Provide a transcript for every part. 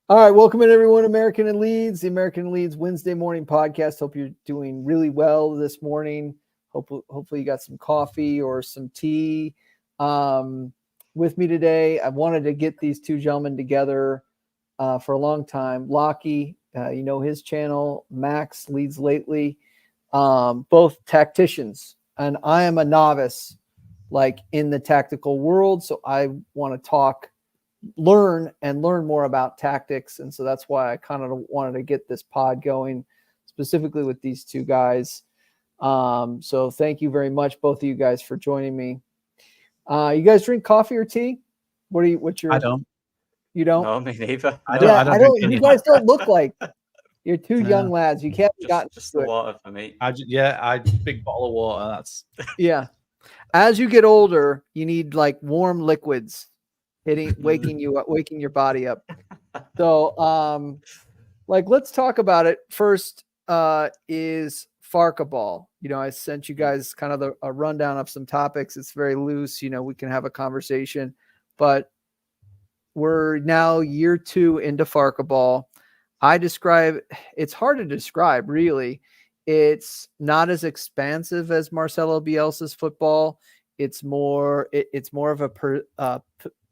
All right, welcome in everyone. American and Leeds, the American and Leeds Wednesday morning podcast. Hope you're doing really well this morning. Hopefully you got some coffee or some tea. With me today, I wanted to get these two gentlemen together for a long time. Locky, you know his channel, Max, Leeds Lately, both tacticians, and I am a novice, like in the tactical world. So I want to learn more about tactics. And so that's why I kind of wanted to get this pod going specifically with these two guys. So thank you very much, both of you guys, for joining me. You guys drink coffee or tea? I don't. You don't? No, me neither. I don't drink any. You guys don't look like you're two young lads. You can't just the water for me. I big bottle of water. That's yeah. As you get older, you need like warm liquids waking your body up. So let's talk about it. First is Farke ball. You know, I sent you guys kind of a rundown of some topics. It's very loose. You know, we can have a conversation, but we're now year 2 into Farke ball. It's hard to describe, really. It's not as expansive as Marcelo Bielsa's football. It's more of a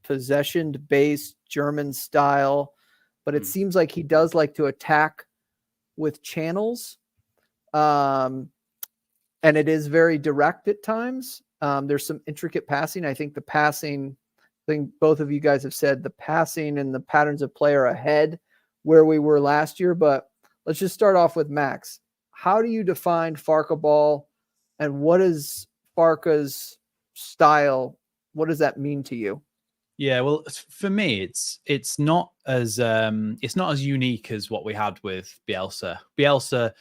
possession-based German style, but it seems like he does like to attack with channels. And it is very direct at times. There's some intricate passing. I think both of you guys have said the passing and the patterns of play are ahead where we were last year. But let's just start off with Max. How do you define Farke ball, and what is Farke's style? What does that mean to you? Yeah, well, for me, it's not as unique as what we had with Bielsa. Bielsa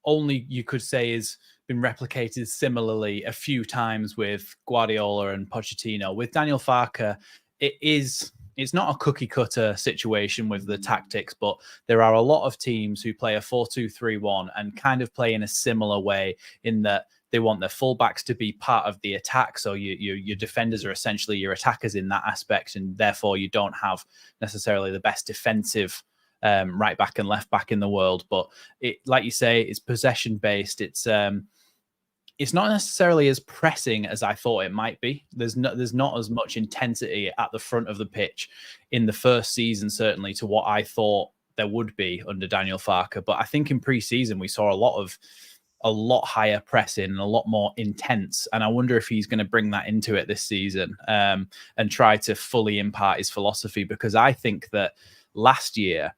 only, you could say, has been replicated similarly a few times with Guardiola and Pochettino. With Daniel Farke, it's not a cookie cutter situation with the tactics, but there are a lot of teams who play a 4-2-3-1 and kind of play in a similar way, in that they want their fullbacks to be part of the attack. So your defenders are essentially your attackers in that aspect, and therefore you don't have necessarily the best defensive right back and left back in the world. But it, like you say, it's possession based. It's not necessarily as pressing as I thought it might be. There's not as much intensity at the front of the pitch in the first season, certainly, to what I thought there would be under Daniel Farke. But I think in pre-season we saw a lot higher pressing and a lot more intense. And I wonder if he's going to bring that into it this season and try to fully impart his philosophy, because I think that last year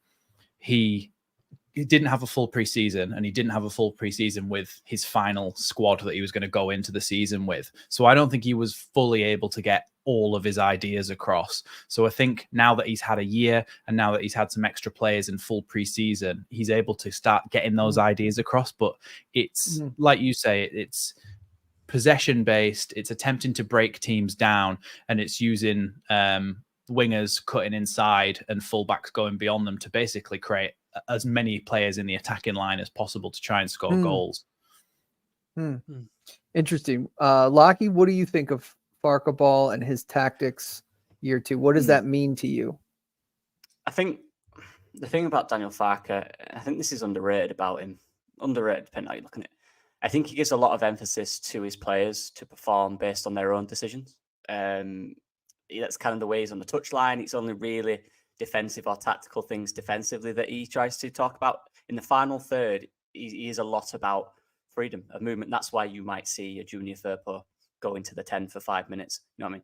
he didn't have a full preseason, and he didn't have a full preseason with his final squad that he was going to go into the season with. So I don't think he was fully able to get all of his ideas across. So I think now that he's had a year, and now that he's had some extra players in full preseason, he's able to start getting those ideas across. But it's like you say, it's possession based. It's attempting to break teams down, and it's using wingers cutting inside and fullbacks going beyond them to basically create as many players in the attacking line as possible to try and score goals. Interesting. Locky, what do you think of Farke ball and his tactics year 2? What does that mean to you? I think the thing about Daniel Farke, I think this is underrated about him. Underrated, depending on how you're looking at it. I think he gives a lot of emphasis to his players to perform based on their own decisions. That's kind of the way he's on the touchline. It's only really defensive or tactical things defensively that he tries to talk about. In the final third, he is a lot about freedom of movement. That's why you might see a Junior Firpo go into the 10 for 5 minutes. You know what I mean?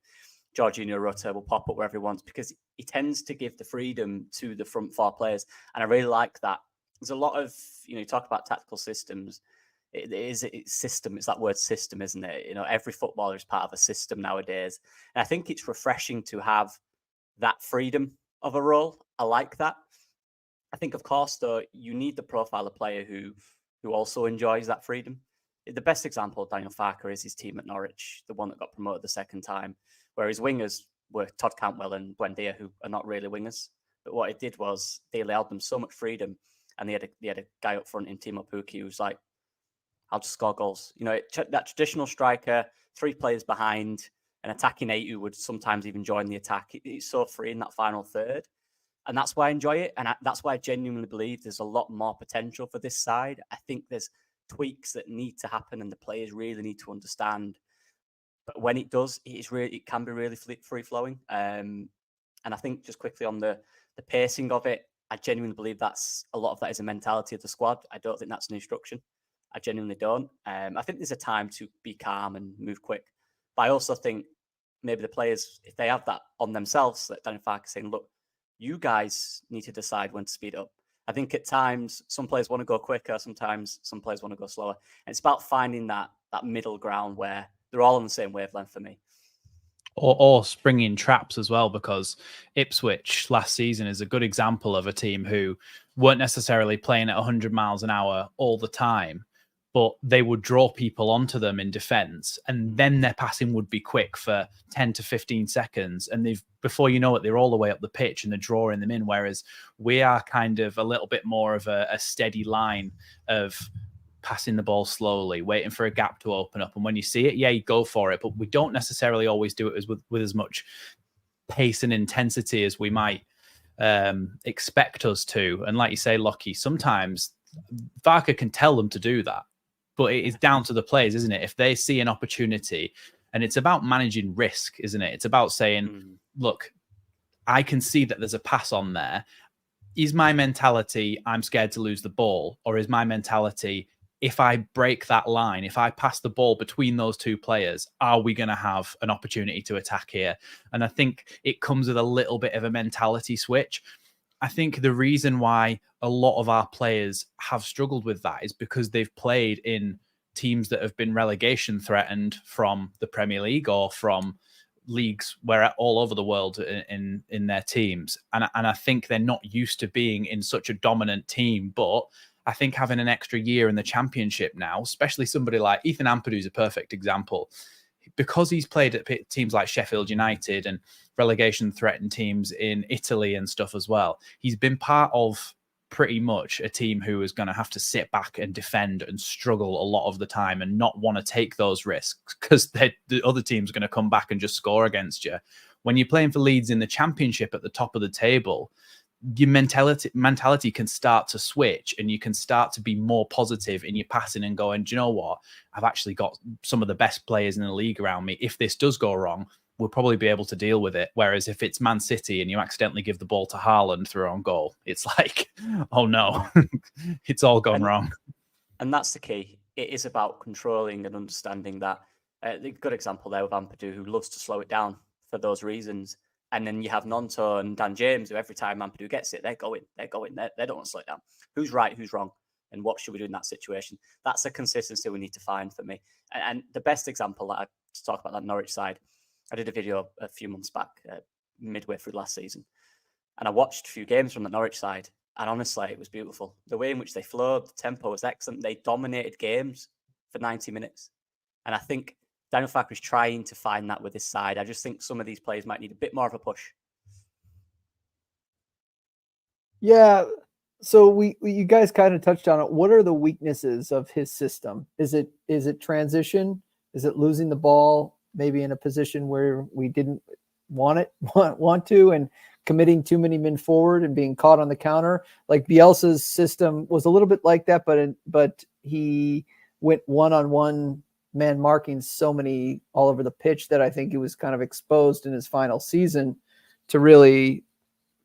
Jorginho Rutter will pop up wherever he wants, because he tends to give the freedom to the front 4 players. And I really like that. There's a lot of, you talk about tactical systems. It's system. It's that word system, isn't it? Every footballer is part of a system nowadays. And I think it's refreshing to have that freedom of a role. I like that. I think, of course, though, you need the profile of player who also enjoys that freedom. The best example of Daniel Farke is his team at Norwich, the one that got promoted the second time, where his wingers were Todd Cantwell and Buendia, who are not really wingers. But what it did was they allowed them so much freedom, and they had a guy up front in Timo Pukki who's like, I'll just score goals. That traditional striker, 3 players behind, an attacking 8 who would sometimes even join the attack. It's so free in that final third. And that's why I enjoy it. And that's why I genuinely believe there's a lot more potential for this side. I think there's tweaks that need to happen and the players really need to understand. But when it does, it can be really free flowing. And I think just quickly on the pacing of it, I genuinely believe a lot of that is a mentality of the squad. I don't think that's an instruction. I genuinely don't. I think there's a time to be calm and move quick. But I also think maybe the players, if they have that on themselves, that Daniel Farke is saying, look, you guys need to decide when to speed up. I think at times some players want to go quicker, sometimes some players want to go slower. And it's about finding that middle ground where they're all on the same wavelength for me. Or springing traps as well, because Ipswich last season is a good example of a team who weren't necessarily playing at 100 miles an hour all the time, but they would draw people onto them in defence, and then their passing would be quick for 10 to 15 seconds. And before you know it, they're all the way up the pitch and they're drawing them in. Whereas we are kind of a little bit more of a steady line of passing the ball slowly, waiting for a gap to open up. And when you see it, yeah, you go for it. But we don't necessarily always do it with as much pace and intensity as we might expect us to. And like you say, Locky, sometimes Farke can tell them to do that. But it is down to the players, isn't it? If they see an opportunity, and it's about managing risk, isn't it? It's about saying, look, I can see that there's a pass on there. Is my mentality, I'm scared to lose the ball? Or is my mentality, if I break that line, if I pass the ball between those two players, are we going to have an opportunity to attack here? And I think it comes with a little bit of a mentality switch. I think the reason why a lot of our players have struggled with that is because they've played in teams that have been relegation threatened from the Premier League or from leagues where all over the world in their teams. And I think they're not used to being in such a dominant team. But I think having an extra year in the Championship now, especially somebody like Ethan Ampadu is a perfect example, because he's played at teams like Sheffield United and relegation threatened teams in Italy and stuff as well. He's been part of pretty much a team who is going to have to sit back and defend and struggle a lot of the time and not want to take those risks because the other team's going to come back and just score against you. When you're playing for Leeds in the Championship at the top of the table, your mentality can start to switch and you can start to be more positive in your passing and going, do you know what? I've actually got some of the best players in the league around me. If this does go wrong, we'll probably be able to deal with it. Whereas if it's Man City and you accidentally give the ball to Haaland through own goal, it's like, oh no, it's all gone wrong. And that's the key. It is about controlling and understanding that. A good example there with Ampadu, who loves to slow it down for those reasons. And then you have Nonto and Dan James, who every time Ampadu gets it, they're going. They don't want to slow it down. Who's right? Who's wrong? And what should we do in that situation? That's a consistency we need to find for me. And the best example that I talk about that Norwich side, I did a video a few months back, midway through last season. And I watched a few games from the Norwich side. And honestly, it was beautiful. The way in which they flowed, the tempo was excellent. They dominated games for 90 minutes. And I think Daniel Farke is trying to find that with his side. I just think some of these players might need a bit more of a push. Yeah. So you guys kind of touched on it. What are the weaknesses of his system? Is it transition? Is it losing the ball maybe in a position where we didn't want to, and committing too many men forward and being caught on the counter? Like Bielsa's system was a little bit like that, but he went one-on-one man marking so many all over the pitch that I think he was kind of exposed in his final season to really,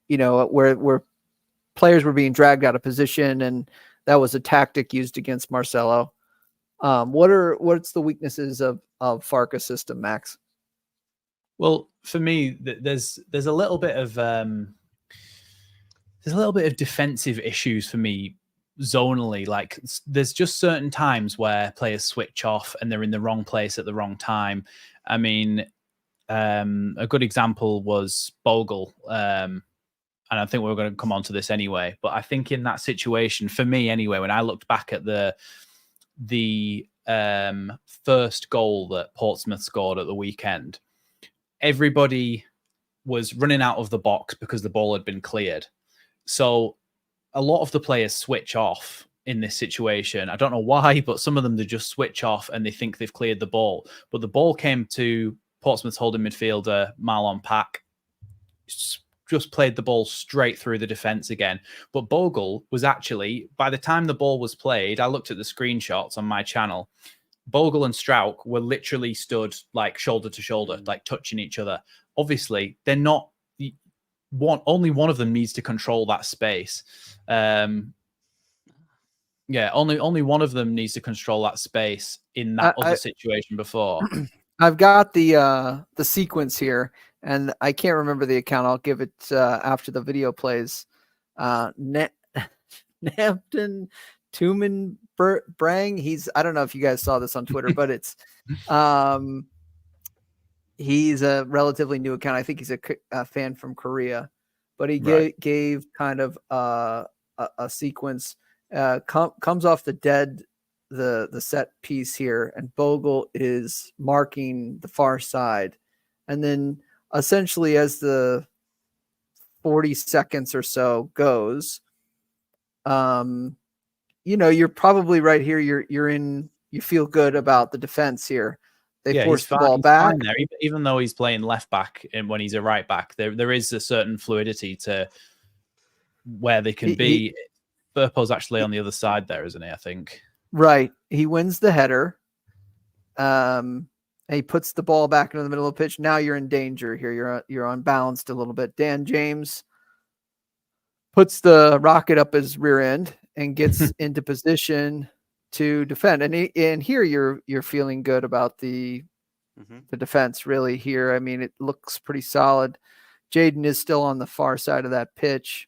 where players were being dragged out of position, and that was a tactic used against Marcelo. What's the weaknesses of Farke's system, Max? Well, for me, there's a little bit of defensive issues for me zonally. Like there's just certain times where players switch off and they're in the wrong place at the wrong time. I mean, a good example was Bogle. And I think we're going to come on to this anyway, but I think in that situation, for me anyway, when I looked back at the first goal that Portsmouth scored at the weekend, everybody was running out of the box because the ball had been cleared. So a lot of the players switch off in this situation. I don't know why, but some of them, they just switch off and they think they've cleared the ball. But the ball came to Portsmouth's holding midfielder, Marlon Pack, just played the ball straight through the defense again. But Bogle was actually, by the time the ball was played, I looked at the screenshots on my channel. Bogle and Strauch were literally stood like shoulder to shoulder, like touching each other. Obviously, they're not only one of them needs to control that space. Yeah, only one of them needs to control that space in that other situation before. I've got the sequence here, and I can't remember the account. I'll give it after the video plays. Nampton Tumen Brang. I don't know if you guys saw this on Twitter, but it's he's a relatively new account. I think he's a fan from Korea, but he gave kind of a sequence. Comes off the set piece here, and Bogle is marking the far side, and then essentially as the 40 seconds or so goes, you're probably right here. You feel good about the defense here. They force the ball back there, even though he's playing left back, and when he's a right back, there is a certain fluidity to where they can be. Burpo's actually on the other side there, isn't he? I think. Right. He wins the header. And he puts the ball back into the middle of the pitch. Now you're in danger here. You're unbalanced a little bit. Dan James puts the rocket up his rear end and gets into position to defend. And here you're feeling good about the defense really here. I mean, it looks pretty solid. Jaden is still on the far side of that pitch.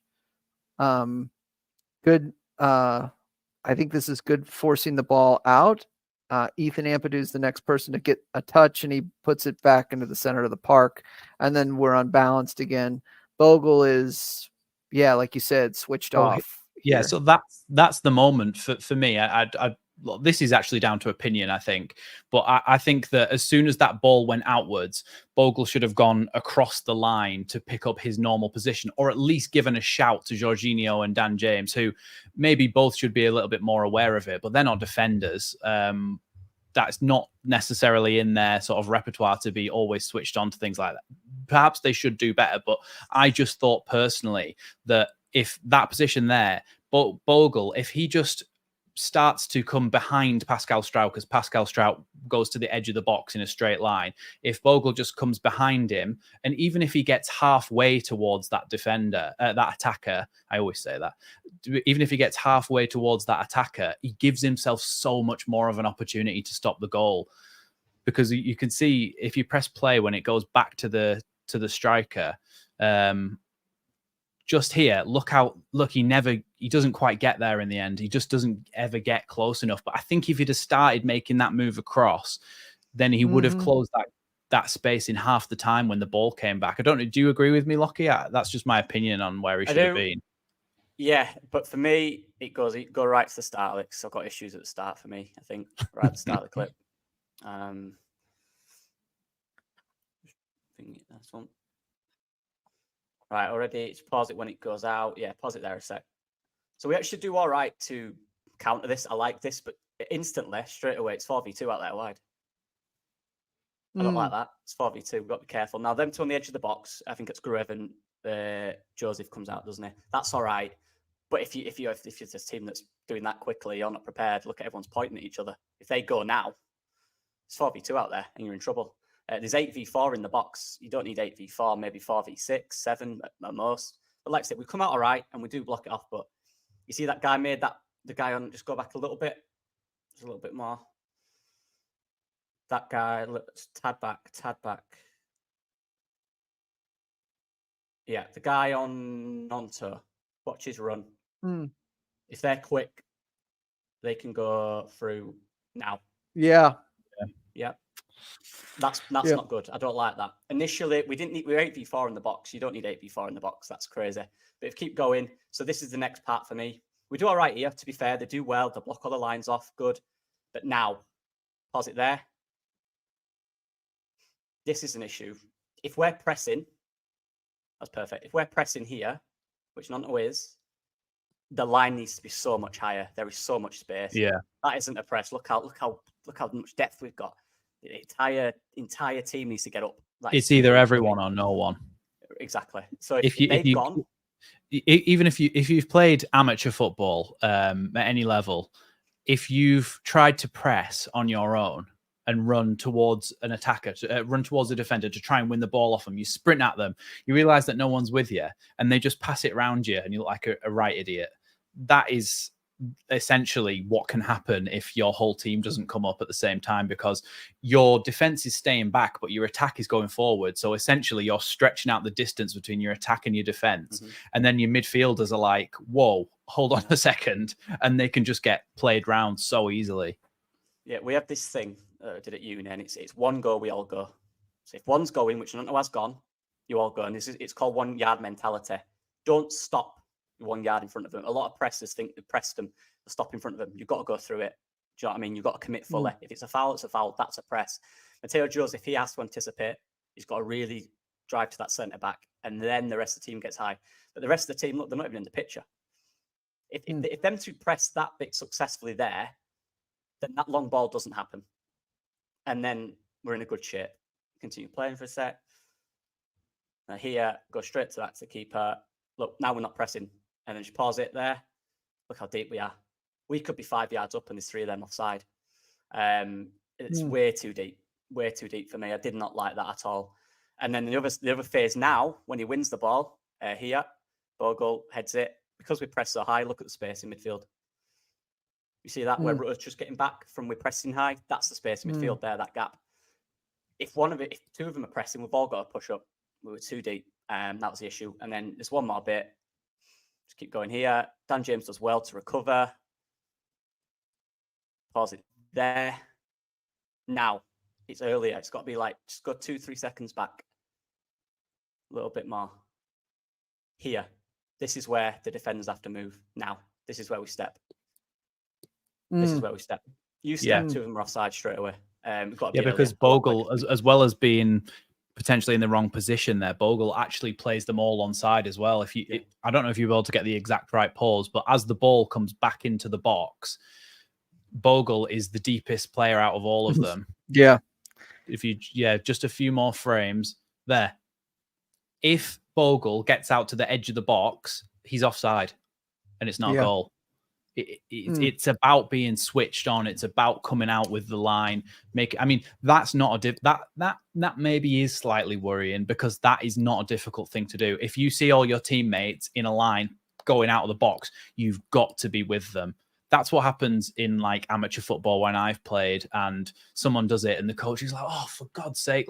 Good. I think this is good forcing the ball out. Ethan Ampadu is the next person to get a touch, and he puts it back into the center of the park. And then we're unbalanced again. Bogle is, like you said, switched off. Yeah, so that's the moment for me. This is actually down to opinion, I think. But I think that as soon as that ball went outwards, Bogle should have gone across the line to pick up his normal position, or at least given a shout to Jorginho and Dan James, who maybe both should be a little bit more aware of it, but they're not defenders. That's not necessarily in their sort of repertoire to be always switched on to things like that. Perhaps they should do better, but I just thought personally that if that position there, Bogle, if he just starts to come behind Pascal Strauch as Pascal Strauch goes to the edge of the box in a straight line, if Bogle just comes behind him, and even if he gets halfway towards that defender, that attacker, I always say that, even if he gets halfway towards that attacker, he gives himself so much more of an opportunity to stop the goal. Because you can see if you press play when it goes back to the striker, just here, look, he doesn't quite get there in the end. He just doesn't ever get close enough. But I think if he'd have started making that move across, then he would have closed that space in half the time when the ball came back. I don't know. Do you agree with me, Locky? That's just my opinion on where he should have been. Yeah, but for me, go right to the start, Alex. I've got issues at the start for me, I think, right at the start of the clip. I think that's one. Right, already. Just pause it when it goes out. Yeah, pause it there a sec. So we actually do all right to counter this. I like this, but instantly, straight away, it's 4v2 out there wide. I don't like that. It's 4v2. We've got to be careful. Now, them two on the edge of the box, I think it's Gruev and Joseph comes out, doesn't he? That's all right. But if you're this team that's doing that quickly, you're not prepared, look at everyone's pointing at each other. If they go now, it's 4v2 out there and you're in trouble. There's 8v4 in the box. You don't need 8v4, maybe 4v6, 7 at most. But like I said, we come out all right and we do block it off. But you see that guy made that, the guy on, just go back a little bit. Just a little bit more. That guy, tad back. Yeah, the guy on Nonto, watch his run. If they're quick, they can go through now. Yeah. That's not good. I don't like that. Initially, we were 8v4 in the box. You don't need 8v4 in the box. That's crazy. But if keep going, so this is the next part for me. We do all right here, to be fair. They do well. They block all the lines off. Good. But now, pause it there. This is an issue. If we're pressing, that's perfect. If we're pressing here, which Nonto is, the line needs to be so much higher. There is so much space. Yeah. That isn't a press. Look how much depth we've got. The entire team needs to get up. It's either everyone or no one. Exactly. So if they've gone, even if you've played amateur football at any level, if you've tried to press on your own and run towards an attacker, run towards a defender to try and win the ball off them, you sprint at them, you realize that no one's with you, and they just pass it around you, and you look like a right idiot. That is essentially what can happen if your whole team doesn't come up at the same time, because your defense is staying back but your attack is going forward. So essentially you're stretching out the distance between your attack and your defense. And then your midfielders are like, whoa, hold on a second, and they can just get played round so easily. Yeah, we have this thing did at uni, and it's one go, we all go. So if one's going, which I don't know has gone, you all go. And it's called 1 yard mentality. Don't stop 1 yard in front of them. A lot of pressers think they pressed them, they stop in front of them. You've got to go through it. Do you know what I mean? You've got to commit fully. If it's a foul, it's a foul. That's a press. Mateo Jose, if he has to anticipate, he's got to really drive to that centre back, and then the rest of the team gets high. But the rest of the team, look, they're not even in the picture. If them two press that bit successfully there, then that long ball doesn't happen. And then we're in a good shape. Continue playing for a sec. Now here, go straight to that to the keeper. Look, now we're not pressing. And then just pause it there. Look how deep we are. We could be 5 yards up and there's 3 of them offside. It's way too deep. Way too deep for me. I did not like that at all. And then the other phase now, when he wins the ball, here, Bogle heads it. Because we press so high, look at the space in midfield. You see that? Where Rutter's just getting back from we're pressing high, that's the space in midfield there, that gap. If 2 of them are pressing, we've all got to push up. We were too deep. That was the issue. And then there's one more bit. Just keep going here. Dan James does well to recover. Pause it there. Now, it's earlier. It's got to be like, just go 2-3 seconds back. A little bit more. Here. This is where the defenders have to move. Now. This is where we step. This is where we step. You step, 2 of them are offside straight away. We've got to be because Bogle, as well as being potentially in the wrong position there, Bogle actually plays them all onside as well. I don't know if you're able to get the exact right pause, but as the ball comes back into the box, Bogle is the deepest player out of all of them. Just a few more frames there. If Bogle gets out to the edge of the box, he's offside, and it's not a goal. It's about being switched on. It's about coming out with the line. That's not that maybe is slightly worrying, because that is not a difficult thing to do. If you see all your teammates in a line going out of the box, you've got to be with them. That's what happens in like amateur football when I've played, and someone does it and the coach is like, oh, for God's sake,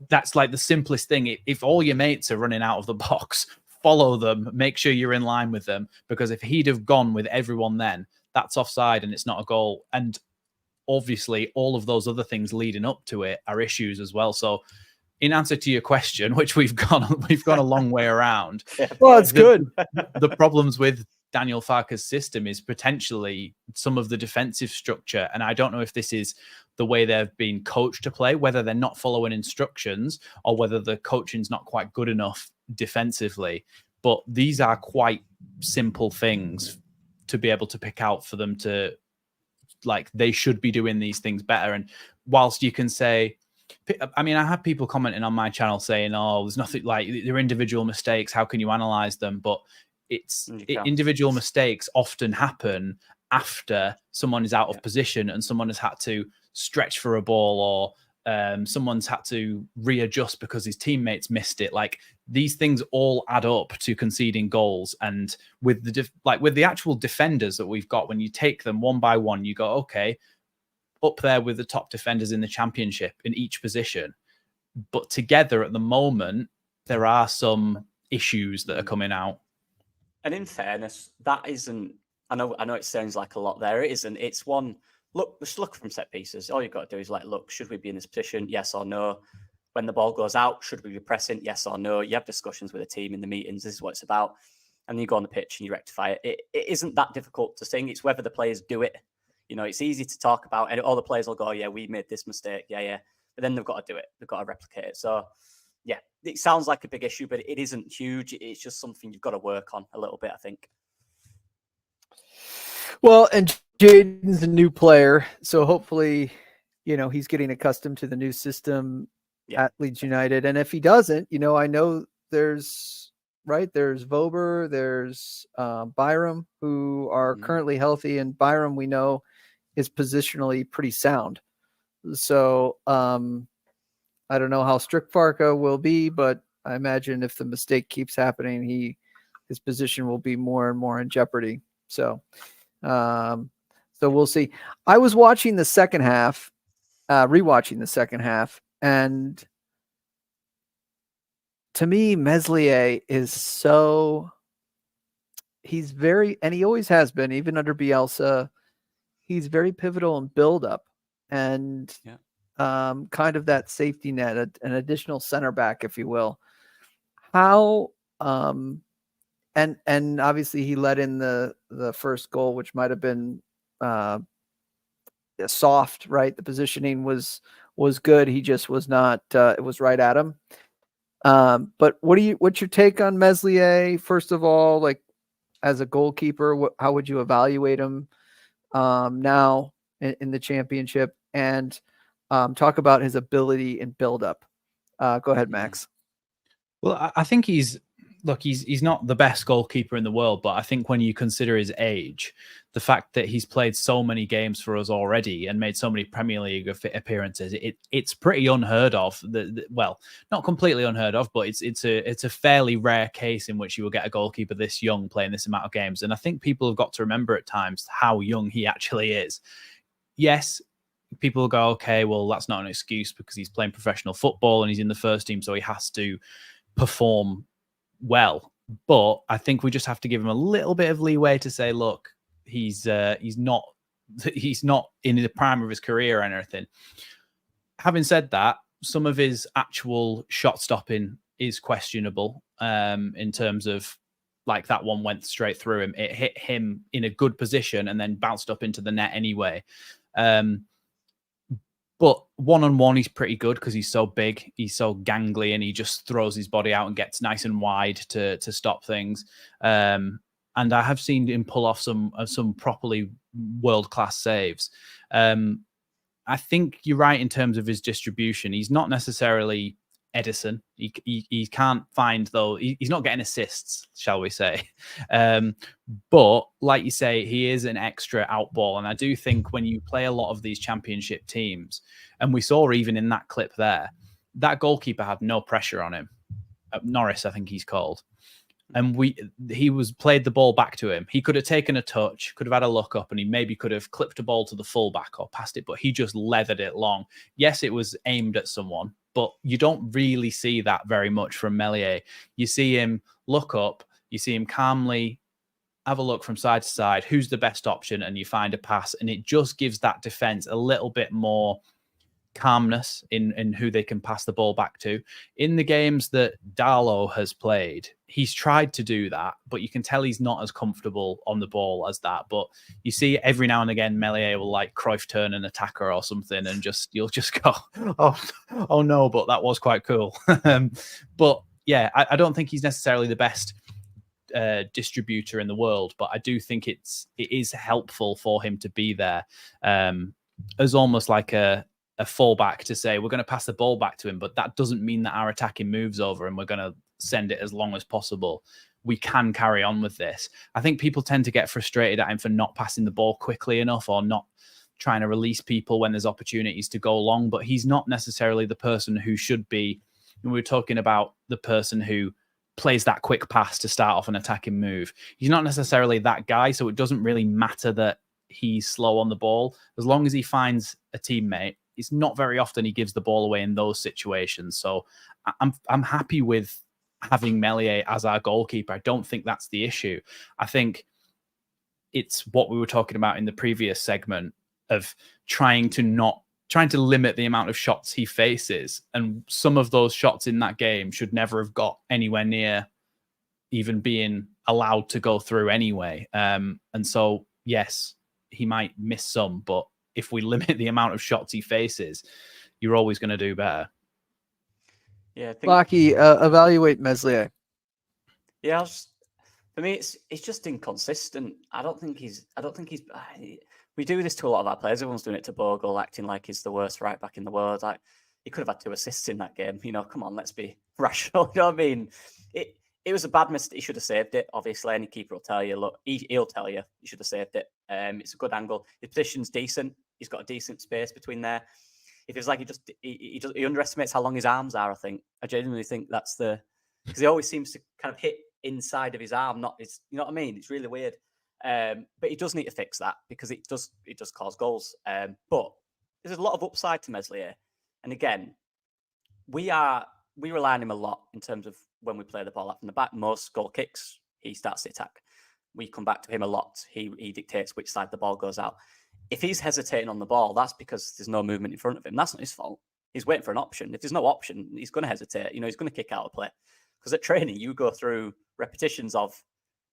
that's like the simplest thing. If all your mates are running out of the box, follow them, make sure you're in line with them, because if he'd have gone with everyone, then that's offside and it's not a goal. And obviously all of those other things leading up to it are issues as well. So in answer to your question, which we've gone a long way around. Well, it's good. The problems with Daniel Farke's system is potentially some of the defensive structure. And I don't know if this is the way they've been coached to play, whether they're not following instructions or whether the coaching's not quite good enough defensively. But these are quite simple things to be able to pick out for them to, like, they should be doing these things better. And whilst you can say, I have people commenting on my channel saying, oh, there's nothing, like, they're individual mistakes, how can you analyze them? But individual mistakes often happen after someone is out of position and someone has had to stretch for a ball, or someone's had to readjust because his teammates missed it. Like, these things all add up to conceding goals. And with the actual defenders that we've got, when you take them one by one, you go, okay, up there with the top defenders in the championship in each position. But together at the moment, there are some issues that are coming out. And in fairness, that isn't, I know it sounds like a lot there. It isn't. It's one, just look from set pieces. All you've got to do is look, should we be in this position? Yes or no. When the ball goes out, should we be pressing? Yes or no. You have discussions with the team in the meetings. This is what it's about. And then you go on the pitch and you rectify it. It isn't that difficult to sing. It's whether the players do it. It's easy to talk about, and all the players will go, yeah, we made this mistake. Yeah. But then they've got to do it. They've got to replicate it. So, yeah, it sounds like a big issue, but it isn't huge. It's just something you've got to work on a little bit, I think. Well, and Jaden's a new player, so hopefully, he's getting accustomed to the new system. Yeah. at Leeds United. And if he doesn't, I know there's Vober, there's Byram, who are currently healthy, and Byram we know is positionally pretty sound. So I don't know how strict Farke will be, but I imagine if the mistake keeps happening, his position will be more and more in jeopardy. So we'll see. I was watching the second half, rewatching the second half, and to me, Meslier is he's very, and he always has been, even under Bielsa, he's very pivotal in build-up and kind of that safety net, an additional center back, if you will. How and obviously he let in the first goal, which might have been soft, right? The positioning was good. He just was not. It was right at him. But what's your take on Meslier? First of all, like as a goalkeeper, how would you evaluate him now in the championship? And talk about his ability in build-up. Go ahead, Max. Well, I think he's not the best goalkeeper in the world, but I think when you consider his age, the fact that he's played so many games for us already and made so many Premier League appearances, it's pretty unheard of. Well, not completely unheard of, but it's a fairly rare case in which you will get a goalkeeper this young playing this amount of games. And I think people have got to remember at times how young he actually is. Yes, people will go, okay, well, that's not an excuse because he's playing professional football and he's in the first team, so he has to perform well. But I think we just have to give him a little bit of leeway to say, look, he's not in the prime of his career or anything. Having said that, some of his actual shot stopping is questionable in terms of, like, that one went straight through him. It hit him in a good position and then bounced up into the net anyway. But one-on-one, he's pretty good because he's so big, he's so gangly, and he just throws his body out and gets nice and wide to stop things. And I have seen him pull off some properly world-class saves. I think you're right in terms of his distribution. He's not necessarily Edison. He can't find, though. He's not getting assists, shall we say. But like you say, he is an extra outball. And I do think when you play a lot of these championship teams, and we saw even in that clip there, that goalkeeper had no pressure on him. Norris, I think he's called. And he played the ball back to him. He could have taken a touch, could have had a look up, and he maybe could have clipped a ball to the fullback or passed it, but he just leathered it long. Yes, it was aimed at someone, but you don't really see that very much from Meslier. You see him look up, you see him calmly have a look from side to side, who's the best option, and you find a pass, and it just gives that defense a little bit more calmness in who they can pass the ball back to. In the games that Darlow has played, he's tried to do that, but you can tell he's not as comfortable on the ball as that. But you see every now and again, Meslier will like Cruyff turn an attacker or something, and you'll just go, oh no, but that was quite cool. But yeah, I don't think he's necessarily the best distributor in the world, but I do think it is helpful for him to be there as almost like a fallback to say, we're going to pass the ball back to him, but that doesn't mean that our attacking moves over and we're going to send it as long as possible. We can carry on with this. I think people tend to get frustrated at him for not passing the ball quickly enough or not trying to release people when there's opportunities to go long, but he's not necessarily the person who should be. And we're talking about the person who plays that quick pass to start off an attacking move. He's not necessarily that guy, so it doesn't really matter that he's slow on the ball. As long as he finds a teammate, it's not very often he gives the ball away in those situations. So I'm happy with having Meslier as our goalkeeper. I don't think that's the issue. I think it's what we were talking about in the previous segment of trying to limit the amount of shots he faces. And some of those shots in that game should never have got anywhere near even being allowed to go through anyway. And so, yes, he might miss some, but if we limit the amount of shots he faces, you're always going to do better. Yeah, I think Locky, evaluate Meslier. Yeah, for me, it's just inconsistent. I don't think he's. We do this to a lot of our players. Everyone's doing it to Bogle, acting like he's the worst right back in the world. Like, he could have had 2 assists in that game. You know, come on, let's be rational. You know what I mean? It was a bad mistake. He should have saved it. Obviously, any keeper will tell you. Look, he'll tell you he should have saved it. It's a good angle. His position's decent. He's got a decent space between there. It feels like he underestimates how long his arms are. I genuinely think that's because he always seems to kind of hit inside of his arm, not his. You know what I mean? It's really weird. But he does need to fix that because it does cause goals. But there's a lot of upside to Meslier, and again, we rely on him a lot in terms of when we play the ball out from the back. Most goal kicks, he starts the attack. We come back to him a lot. He dictates which side the ball goes out. If he's hesitating on the ball, that's because there's no movement in front of him. That's not his fault. He's waiting for an option. If there's no option, he's going to hesitate. You know, he's going to kick out a play. Because at training, you go through repetitions of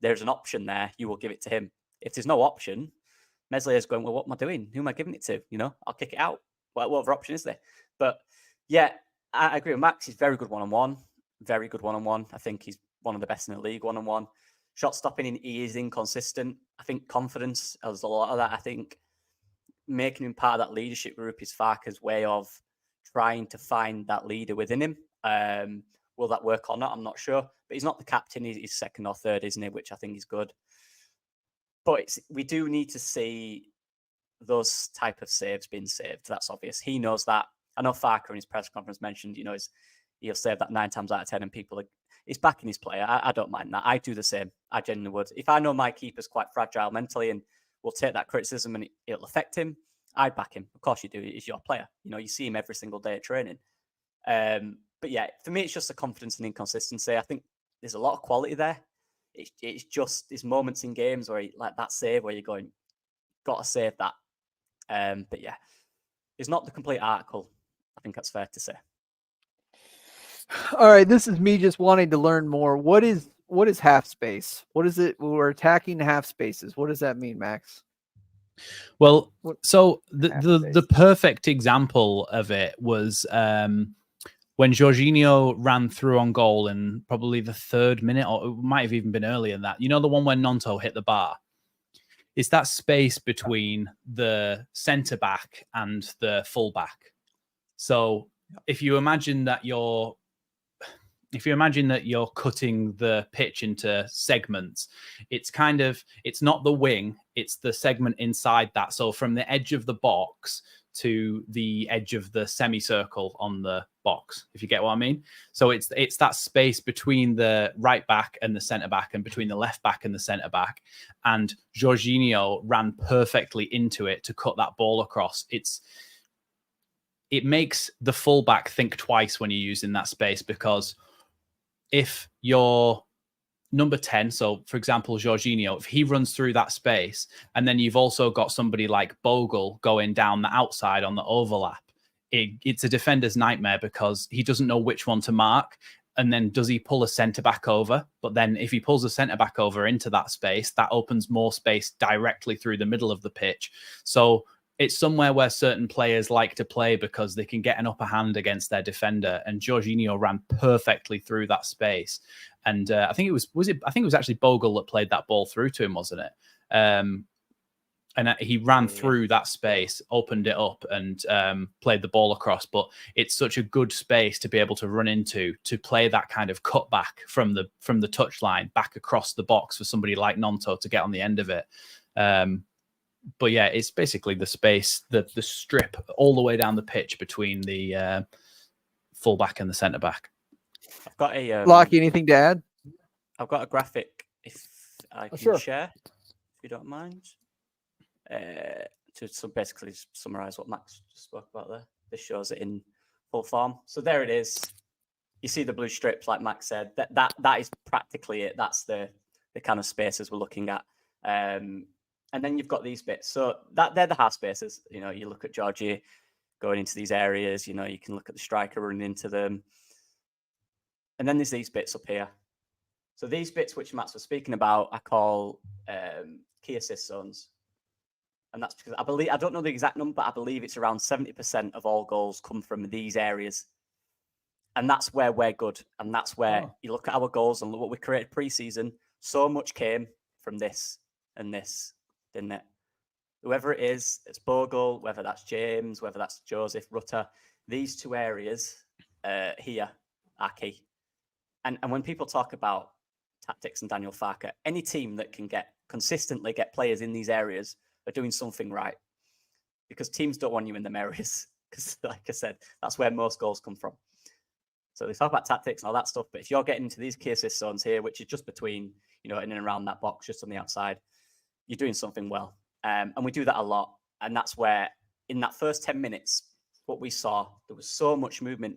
there's an option there, you will give it to him. If there's no option, Meslier's going, well, what am I doing? Who am I giving it to? You know, I'll kick it out. What other option is there? But yeah, I agree with Max. He's very good one-on-one. Very good one-on-one. I think he's one of the best in the league one-on-one. Shot stopping, he is inconsistent. I think confidence has a lot of that. I think making him part of that leadership group is Farke's way of trying to find that leader within him. Will that work or not? I'm not sure. But he's not the captain. He's second or third, isn't he? Which I think is good. But we do need to see those type of saves being saved. That's obvious. He knows that. I know Farke in his press conference mentioned, you know, he'll save that 9 times out of 10 and he's backing his player. I don't mind that. I do the same. I genuinely would. If I know my keeper's quite fragile mentally and will take that criticism and it'll affect him, I'd back him. Of course you do. He's your player. You know, you see him every single day at training. But yeah, for me, it's just the confidence and inconsistency. I think there's a lot of quality there. It's just these moments in games where like that save where you're going, got to save that. But yeah, it's not the complete article. I think that's fair to say. All right, this is me just wanting to learn more. What is half space? What is it? We're attacking half spaces. What does that mean, Max? Well, so the perfect example of it was when Jorginho ran through on goal in probably the 3rd minute, or it might have even been earlier than that. You know, the one when Nonto hit the bar? It's that space between the centre back and the full back. So if you imagine that you're cutting the pitch into segments, it's not the wing, it's the segment inside that. So from the edge of the box to the edge of the semicircle on the box, if you get what I mean. So it's that space between the right back and the centre back and between the left back and the centre back. And Jorginho ran perfectly into it to cut that ball across. It makes the fullback think twice when you're using that space, because if you're number 10, so for example, Jorginho, if he runs through that space and then you've also got somebody like Bogle going down the outside on the overlap, it's a defender's nightmare because he doesn't know which one to mark. And then does he pull a centre back over? But then if he pulls a centre back over into that space, that opens more space directly through the middle of the pitch. So it's somewhere where certain players like to play because they can get an upper hand against their defender. And Jorginho ran perfectly through that space. And I think it was actually Bogle that played that ball through to him, wasn't it? And he ran through that space, opened it up, and played the ball across. But it's such a good space to be able to run into, to play that kind of cutback from the touchline back across the box for somebody like Nonto to get on the end of it. But yeah, it's basically the space, the strip all the way down the pitch between the fullback and the centre back. I've got a Locky, anything to add? I've got a graphic if I can share, if you don't mind, to basically summarise what Max just spoke about there. This shows it in full form. So there it is. You see the blue strips, like Max said. That is practically it. That's the kind of spaces we're looking at. And then you've got these bits. So they're the half spaces. You know, you look at Georgie going into these areas. You know, you can look at the striker running into them. And then there's these bits up here. So these bits which Max was speaking about, I call key assist zones. And that's because I don't know the exact number, but I believe it's around 70% of all goals come from these areas. And that's where we're good. And that's where you look at our goals and look what we created pre-season. So much came from this and this, didn't it? Whoever it is, it's Bogle, whether that's James, whether that's Joseph, Rutter, these two areas here are key. And when people talk about tactics and Daniel Farke, any team that can consistently get players in these areas are doing something right, because teams don't want you in them areas, because like I said, that's where most goals come from. So they talk about tactics and all that stuff, but if you're getting into these key assist zones here, which is just between, in and around that box, just on the outside, you're doing something well. And we do that a lot. And that's where, in that first 10 minutes, what we saw, there was so much movement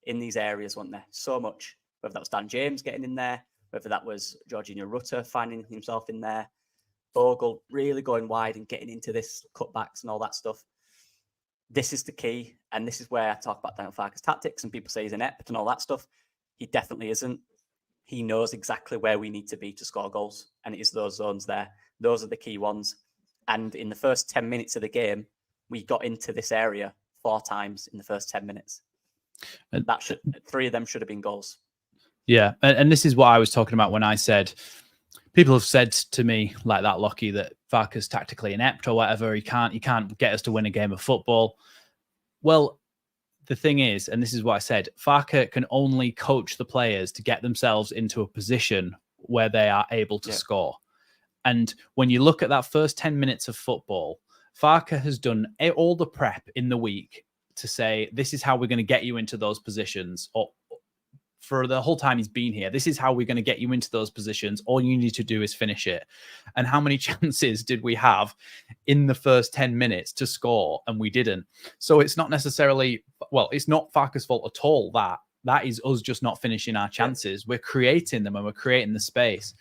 in these areas, wasn't there? So much, whether that was Dan James getting in there, whether that was Jorginho Rutter finding himself in there, Bogle really going wide and getting into this cutbacks and all that stuff. This is the key. And this is where I talk about Daniel Farke's tactics, and people say he's inept and all that stuff. He definitely isn't. He knows exactly where we need to be to score goals. And it is those zones there. Those are the key ones. And in the first 10 minutes of the game, we got into this area 4 times in the first 10 minutes. And 3 of them should have been goals. Yeah. And this is what I was talking about when I said, people have said to me like that, Locky, that Farke's tactically inept or whatever. He can't get us to win a game of football. Well, the thing is, and this is what I said, Farke can only coach the players to get themselves into a position where they are able to score. And when you look at that first 10 minutes of football, Farke has done all the prep in the week to say, this is how we're going to get you into those positions. Or for the whole time he's been here, this is how we're going to get you into those positions. All you need to do is finish it. And how many chances did we have in the first 10 minutes to score? And we didn't. So it's not necessarily, it's not Farke's fault at all. That is us just not finishing our chances. We're creating them and we're creating the space.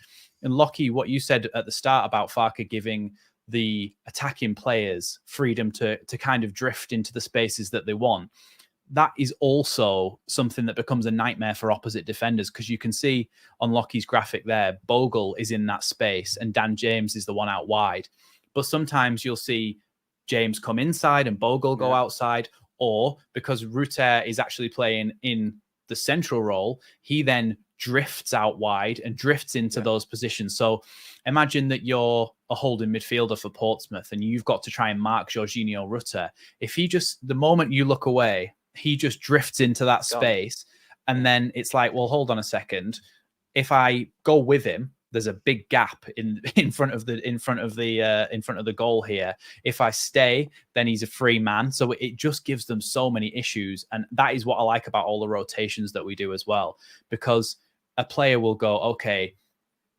And Locky, what you said at the start about Farke giving the attacking players freedom to kind of drift into the spaces that they want, that is also something that becomes a nightmare for opposite defenders, because you can see on Locky's graphic there, Bogle is in that space and Dan James is the one out wide. But sometimes you'll see James come inside and Bogle go outside, or because Rutter is actually playing in the central role, he then drifts out wide and drifts into those positions. So imagine that you're a holding midfielder for Portsmouth and you've got to try and mark Jorginho Rutter. If he just, the moment you look away, he just drifts into that space. And then it's like, well, hold on a second. If I go with him, there's a big gap in front of the goal here. If I stay, then he's a free man. So it just gives them so many issues. And that is what I like about all the rotations that we do as well, because a player will go, okay,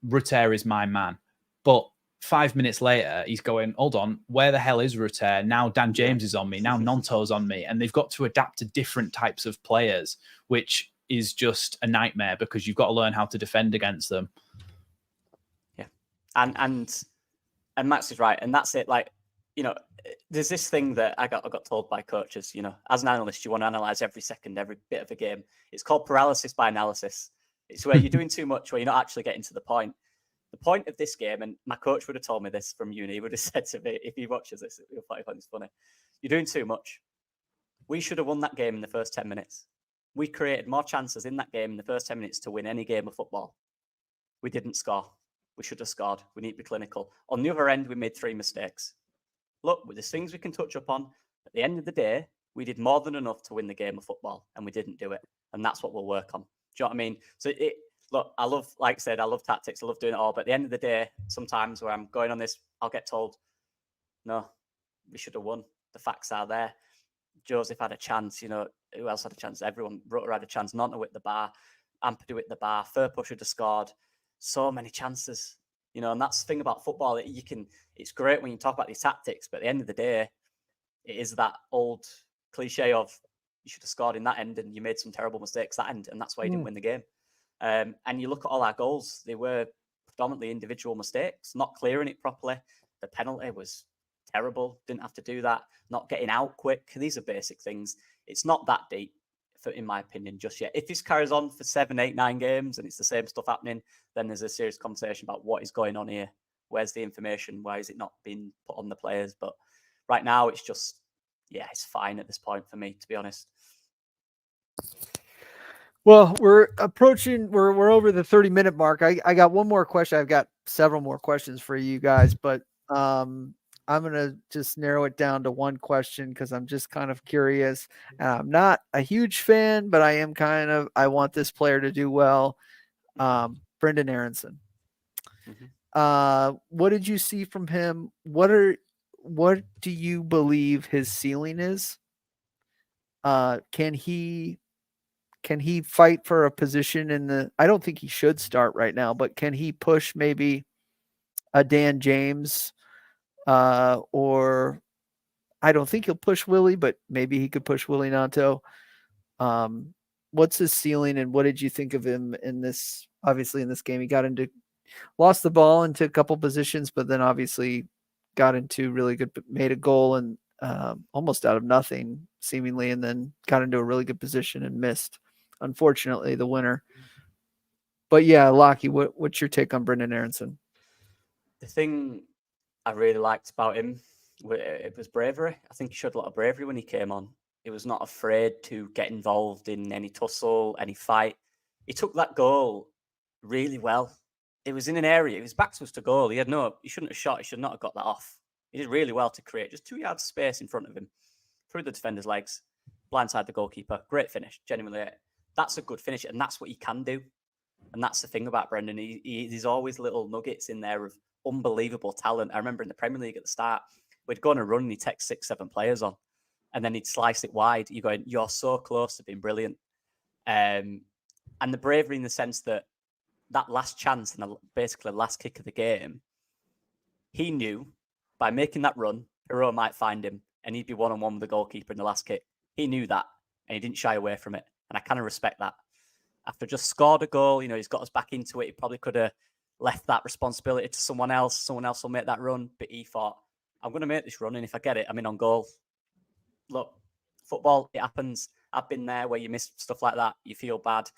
Rutter is my man. But 5 minutes later, he's going, hold on, where the hell is Rutter? Now Dan James is on me. Now Nonto's on me. And they've got to adapt to different types of players, which is just a nightmare because you've got to learn how to defend against them. Yeah. And Max is right. And that's it. Like, there's this thing that I got told by coaches, as an analyst, you want to analyze every second, every bit of a game. It's called paralysis by analysis. It's where you're doing too much, where you're not actually getting to the point. The point of this game, and my coach would have told me this from uni, he would have said to me, if he watches this, he'll find this funny. You're doing too much. We should have won that game in the first 10 minutes. We created more chances in that game in the first 10 minutes to win any game of football. We didn't score. We should have scored. We need to be clinical. On the other end, we made 3 mistakes. Look, there's things we can touch upon. At the end of the day, we did more than enough to win the game of football, and we didn't do it. And that's what we'll work on. Do you know what I mean? So look, I love, like I said, I love tactics. I love doing it all. But at the end of the day, sometimes where I'm going on this, I'll get told, no, we should have won. The facts are there. Joseph had a chance. Who else had a chance? Everyone. Rutter had a chance. Nonto hit the bar. Ampadu hit the bar. Furpush should have scored. So many chances. And that's the thing about football. It's great when you talk about these tactics, but at the end of the day, it is that old cliche of you should have scored in that end and you made some terrible mistakes that end, and that's why you didn't win the game. And you look at all our goals, they were predominantly individual mistakes, not clearing it properly. The penalty was terrible, didn't have to do that. Not getting out quick. These are basic things. It's not that deep, in my opinion, just yet. If this carries on for 7, 8, 9 games and it's the same stuff happening, then there's a serious conversation about what is going on here. Where's the information? Why is it not being put on the players? But right now, it's just, it's fine at this point for me, to be honest. Well, we're over the 30-minute mark. I got one more question. I've got several more questions for you guys, but I'm going to just narrow it down to one question because I'm just kind of curious. And I'm not a huge fan, but I want this player to do well. Brendan Aaronson. What did you see from him? What do you believe his ceiling is? Can he fight for a position in the, I don't think he should start right now, but can he push maybe a Dan James, or I don't think he'll push Willie, but maybe he could push Willie Nanto. What's his ceiling, and what did you think of him in this? Obviously, in this game, he lost the ball into a couple positions, but then obviously got into really good, made a goal and almost out of nothing, seemingly, and then got into a really good position and missed, unfortunately, the winner. But yeah, Locky, what's your take on Brendan Aaronson? The thing I really liked about him, it was bravery. I think he showed a lot of bravery when he came on. He was not afraid to get involved in any tussle, any fight. He took that goal really well. It was in an area, his back was to goal. He shouldn't have shot. He should not have got that off. He did really well to create just 2 yards space in front of him, through the defender's legs, blindside the goalkeeper. Great finish, genuinely. That's a good finish, and that's what he can do. And that's the thing about Brendan. There's always little nuggets in there of unbelievable talent. I remember in the Premier League at the start, we'd go on a run and he'd take 6-7 players on, and then he'd slice it wide. You're going, you're so close to being brilliant. And the bravery in the sense that last chance and basically the last kick of the game, he knew by making that run, Hero might find him and he'd be one-on-one with the goalkeeper in the last kick. He knew that and he didn't shy away from it. And I kind of respect that. After just scored a goal, he's got us back into it. He probably could have left that responsibility to someone else. Someone else will make that run. But he thought, I'm going to make this run, and if I get it, I'm in on goal. Look, football, it happens. I've been there where you miss stuff like that. You feel bad.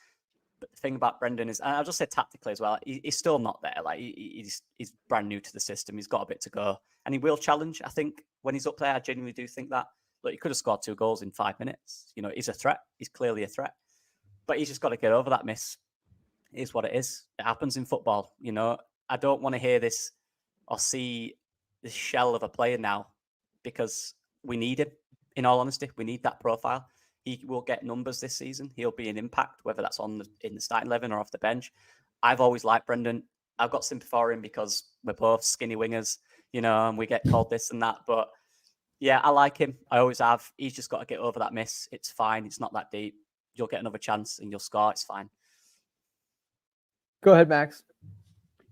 But the thing about Brendan is, and I'll just say tactically as well, he's still not there. Like he's brand new to the system. He's got a bit to go. And he will challenge, I think, when he's up there. I genuinely do think that. Look, he could have scored 2 goals in 5 minutes. He's a threat. He's clearly a threat. But he's just got to get over that miss. It is what it is. It happens in football. I don't want to hear this or see this shell of a player now, because we need him, in all honesty. We need that profile. He will get numbers this season. He'll be an impact, whether that's in the starting 11 or off the bench. I've always liked Brendan. I've got sympathy for him because we're both skinny wingers, and we get called this and that. But yeah, I like him. I always have. He's just got to get over that miss. It's fine. It's not that deep. You'll get another chance and you'll score. It's fine. Go ahead, Max.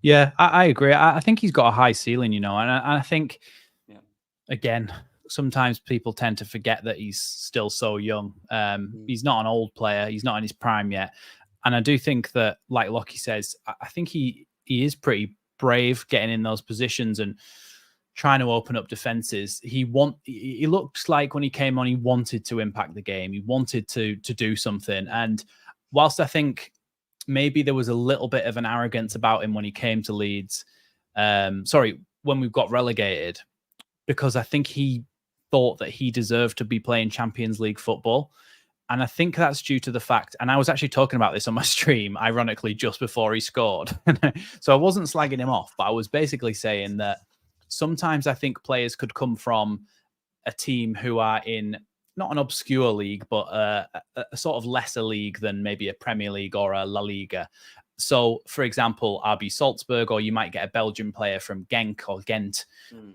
Yeah, I agree. I think he's got a high ceiling, and I think, again, sometimes people tend to forget that he's still so young. He's not an old player. He's not in his prime yet. And I do think that, like Locky says, I think he is pretty brave getting in those positions and trying to open up defenses. He looked like when he came on, he wanted to impact the game. He wanted to do something. And whilst I think maybe there was a little bit of an arrogance about him when he came to Leeds, when we got relegated, because I think he thought that he deserved to be playing Champions League football. And I think that's due to the fact, and I was actually talking about this on my stream, ironically, just before he scored. So I wasn't slagging him off, but I was basically saying that sometimes I think players could come from a team who are in not an obscure league, but a sort of lesser league than maybe a Premier League or a La Liga. So, for example, RB Salzburg, or you might get a Belgian player from Genk or Ghent,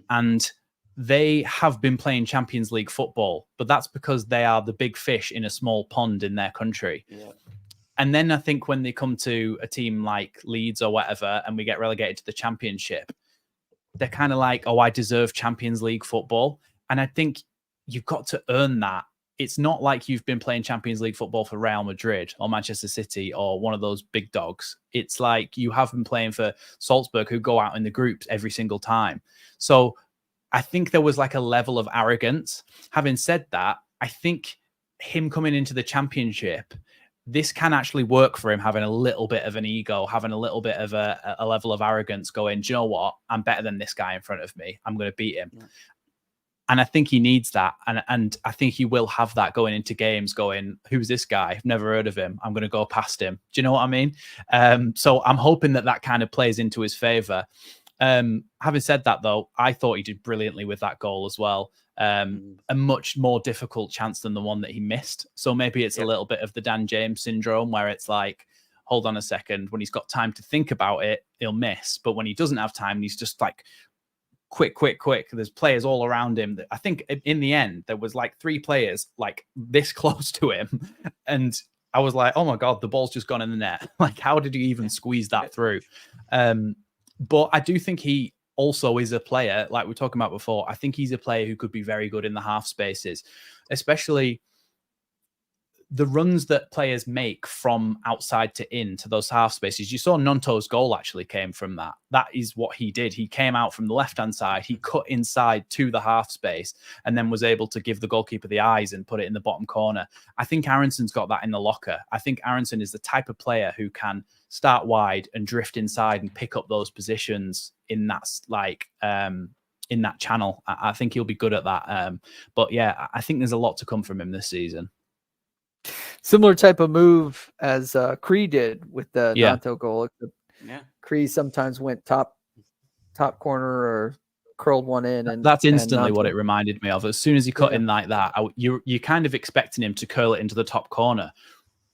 and they have been playing Champions League football, but that's because they are the big fish in a small pond in their country. Yeah. And then I think when they come to a team like Leeds or whatever, and we get relegated to the Championship, they're kind of like, oh, I deserve Champions League football. And I think you've got to earn that. It's not like you've been playing Champions League football for Real Madrid or Manchester City or one of those big dogs. It's like you have been playing for Salzburg, who go out in the groups every single time. So I think there was like a level of arrogance. Having said that, I think him coming into the Championship, this can actually work for him, having a little bit of an ego, having a little bit of a level of arrogance, going, do you know what? I'm better than this guy in front of me. I'm going to beat him. Yeah. And I think he needs that. And I think he will have that going into games, going, who's this guy? I've never heard of him. I'm going to go past him. Do you know what I mean? So I'm hoping that kind of plays into his favor. Having said that, though, I thought he did brilliantly with that goal as well. A much more difficult chance than the one that he missed. So maybe it's a little bit of the Dan James syndrome where it's like, hold on a second, when he's got time to think about it, he'll miss. But when he doesn't have time, he's just like, quick. There's players all around him. I think in the end, there was like 3 players like this close to him. And I was like, oh my God, the ball's just gone in the net. Like, how did he even squeeze that through? But I do think he also is a player, like we were talking about before. I think he's a player who could be very good in the half spaces, especially the runs that players make from outside to in to those half spaces. You saw Nonto's goal actually came from that. That is what he did. He came out from the left-hand side, he cut inside to the half space, and then was able to give the goalkeeper the eyes and put it in the bottom corner. I think Aaronson's got that in the locker. I think Aaronson is the type of player who can start wide and drift inside and pick up those positions in that, like, in that channel. I think he'll be good at that. But yeah, I think there's a lot to come from him this season. Similar type of move as Cree did with the Nanto goal. Cree sometimes went top corner or curled one in, and that's instantly what it reminded me of. As soon as he cut in like that, you're kind of expecting him to curl it into the top corner,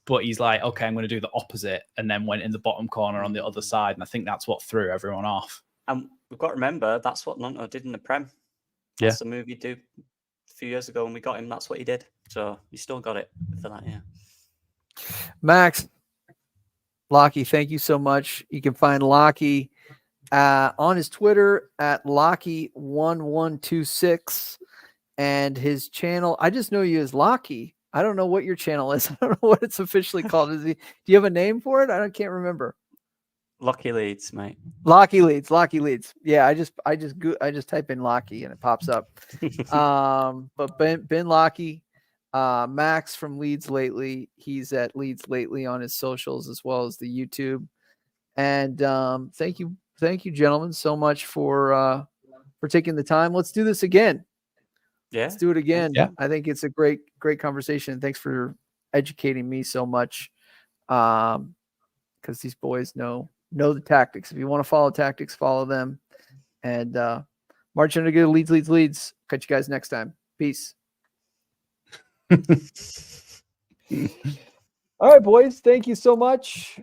but he's like, okay, I'm going to do the opposite, and then went in the bottom corner on the other side, and I think that's what threw everyone off. And we've got to remember that's what Nanto did in the Prem. That's the move he did a few years ago when we got him. That's what he did. So you still got it for that, Max, Locky, thank you so much. You can find Locky on his Twitter at Locky1126, and his channel. I just know you as Locky. I don't know what your channel is. I don't know what it's officially called. Do you have a name for it? I can't remember. Locky Leeds, mate. Locky Leeds. Yeah, I just type in Locky and it pops up. But Ben Locky, Max from Leeds Lately. He's at Leeds Lately on his socials as well as the YouTube. And thank you, gentlemen, so much for taking the time. Let's do this again. Yeah, let's do it again. Yeah. I think it's a great conversation. Thanks for educating me so much. Because these boys know the tactics. If you want to follow tactics, follow them. And march on to get Leeds. Catch you guys next time. Peace. All right, boys. Thank you so much.